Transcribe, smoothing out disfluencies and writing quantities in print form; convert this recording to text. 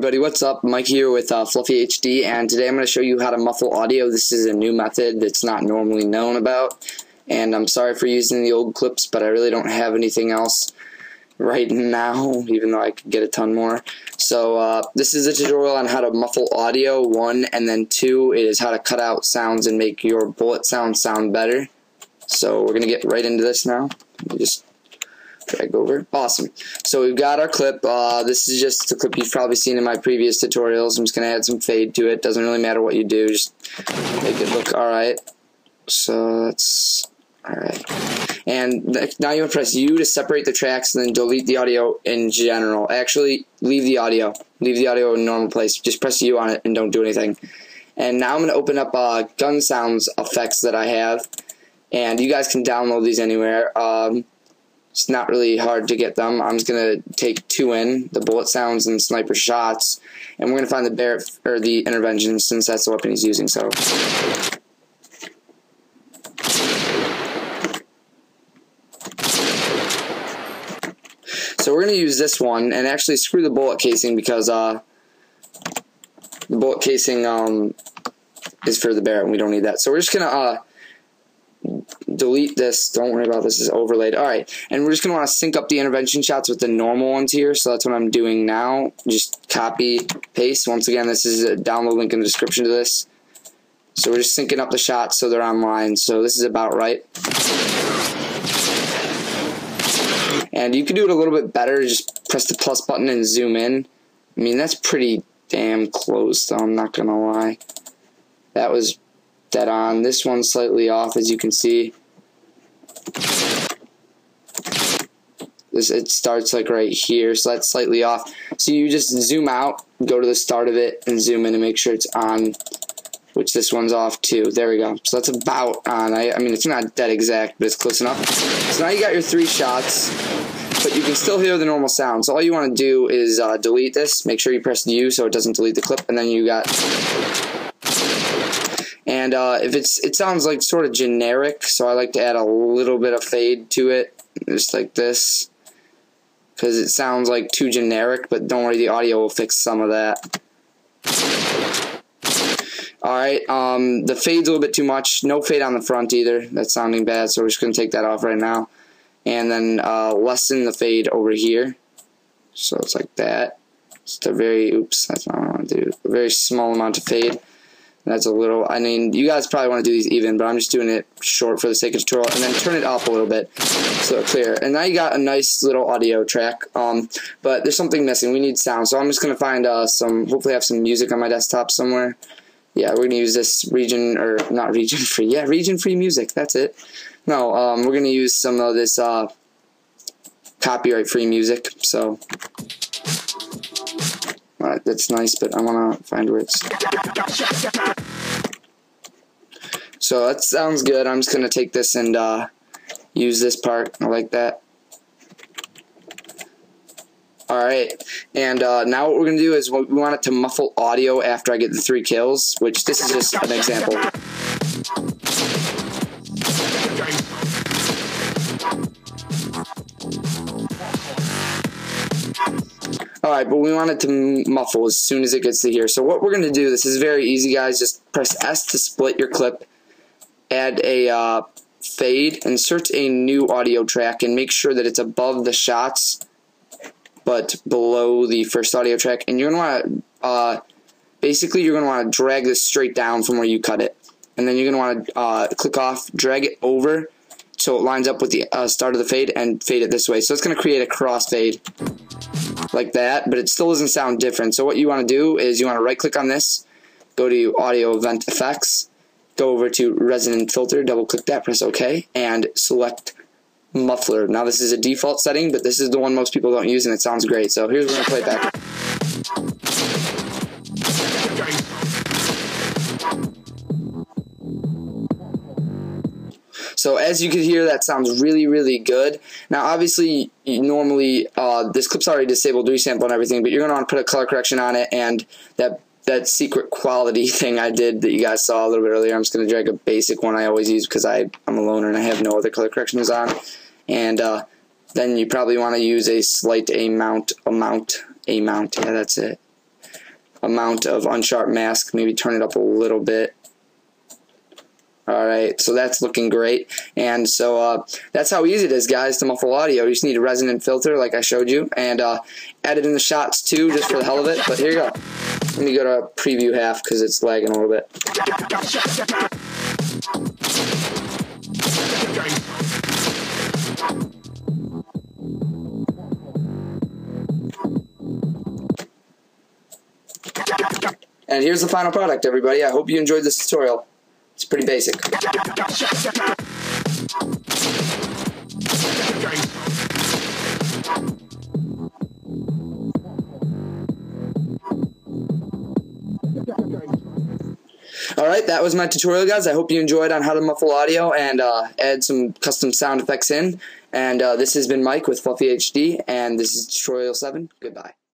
everybody, what's up? Mike here with FluffeyHD, and today I'm going to show you how to muffle audio. This is a new method that's not normally known about, and I'm sorry for using the old clips, but I really don't have anything else right now, even though I could get a ton more. So this is a tutorial on how to muffle audio, 1, and then 2 is how to cut out sounds and make your bullet sound better. So we're going to get right into this now. Let me just drag over. Awesome. So we've got our clip. This is just a clip you've probably seen in my previous tutorials. I'm just going to add some fade to it. Doesn't really matter what you do. Just make it look alright. So that's alright. And now you want to press U to separate the tracks and then delete the audio in general. Actually, leave the audio. Leave the audio in normal place. Just press U on it and don't do anything. And now I'm going to open up gun sounds effects that I have. And you guys can download these anywhere. It's not really hard to get them. I'm just going to take 2 in, the bullet sounds and sniper shots, and we're going to find the Barrett, or the intervention, since that's the weapon he's using. So we're going to use this one, and actually screw the bullet casing, because the bullet casing is for the Barrett, and we don't need that. So we're just going to delete this. Don't worry about this. Is overlaid. Alright, and we're just going to want to sync up the intervention shots with the normal ones here, so that's what I'm doing now. Just copy, paste. Once again, this is a download link in the description to this. So we're just syncing up the shots so they're online. So this is about right. And you can do it a little bit better. Just press the plus button and zoom in. I mean, that's pretty damn close, though, I'm not going to lie. That was dead on. This one's slightly off, as you can see. It starts like right here, so that's slightly off. So you just zoom out, go to the start of it, and zoom in and make sure it's on, which this one's off too. There we go. So that's about on. I mean, it's not dead exact, but it's close enough. So now you got your 3 shots, but you can still hear the normal sound. So all you want to do is delete this. Make sure you press U so it doesn't delete the clip, and then you got... And if it sounds like sort of generic, so I like to add a little bit of fade to it, just like this, because it sounds like too generic, but don't worry, the audio will fix some of that. Alright, the fade's a little bit too much. No fade on the front either. That's sounding bad, so we're just going to take that off right now. And then lessen the fade over here. So it's like that. Just a very, oops, that's not what I want to do. A very small amount of fade. That's a little, I mean, you guys probably want to do these even, but I'm just doing it short for the sake of tutorial, and then turn it up a little bit so it's clear. And now you got a nice little audio track, but there's something missing. We need sound, so I'm just going to find hopefully I have some music on my desktop somewhere. Yeah, we're going to use this region free. Yeah, region free music, that's it. No, we're going to use some of this copyright free music, so... that's nice, but I want to find where it's... So that sounds good. I'm just going to take this and use this part. I like that. Alright, and now what we're going to do is we want it to muffle audio after I get the 3 kills, which this is just an example. Alright, but we want it to muffle as soon as it gets to here. So what we're going to do, this is very easy, guys. Just press S to split your clip, add a fade, insert a new audio track, and make sure that it's above the shots, but below the first audio track. And you're going to want to, basically you're going to want to drag this straight down from where you cut it. And then you're going to want to click off, drag it over, so it lines up with the start of the fade, and fade it this way. So it's going to create a crossfade like that, but it still doesn't sound different. So what you want to do is you want to right click on this, go to audio event effects, go over to resonant filter, double click that, press OK, and select muffler. Now this is a default setting, but this is the one most people don't use, and it sounds great. So here's where we're going to play it back. So as you can hear, that sounds really, really good. Now, obviously, normally, this clip's already disabled resample and everything, but you're going to want to put a color correction on it, and that secret quality thing I did that you guys saw a little bit earlier, I'm just going to drag a basic one I always use because I'm a loner and I have no other color corrections on. And then you probably want to use a slight amount, yeah, that's it. amount of unsharp mask. Maybe turn it up a little bit. Alright, so that's looking great. And so that's how easy it is, guys, to muffle audio. You just need a resonant filter like I showed you, and edit in the shots too, just for the hell of it. But here you go. Let me go to preview half because it's lagging a little bit. And here's the final product, everybody. I hope you enjoyed this tutorial. It's pretty basic. Alright, that was my tutorial, guys. I hope you enjoyed on how to muffle audio and add some custom sound effects in. And this has been Mike with FluffeyHD, and this is tutorial 7. Goodbye.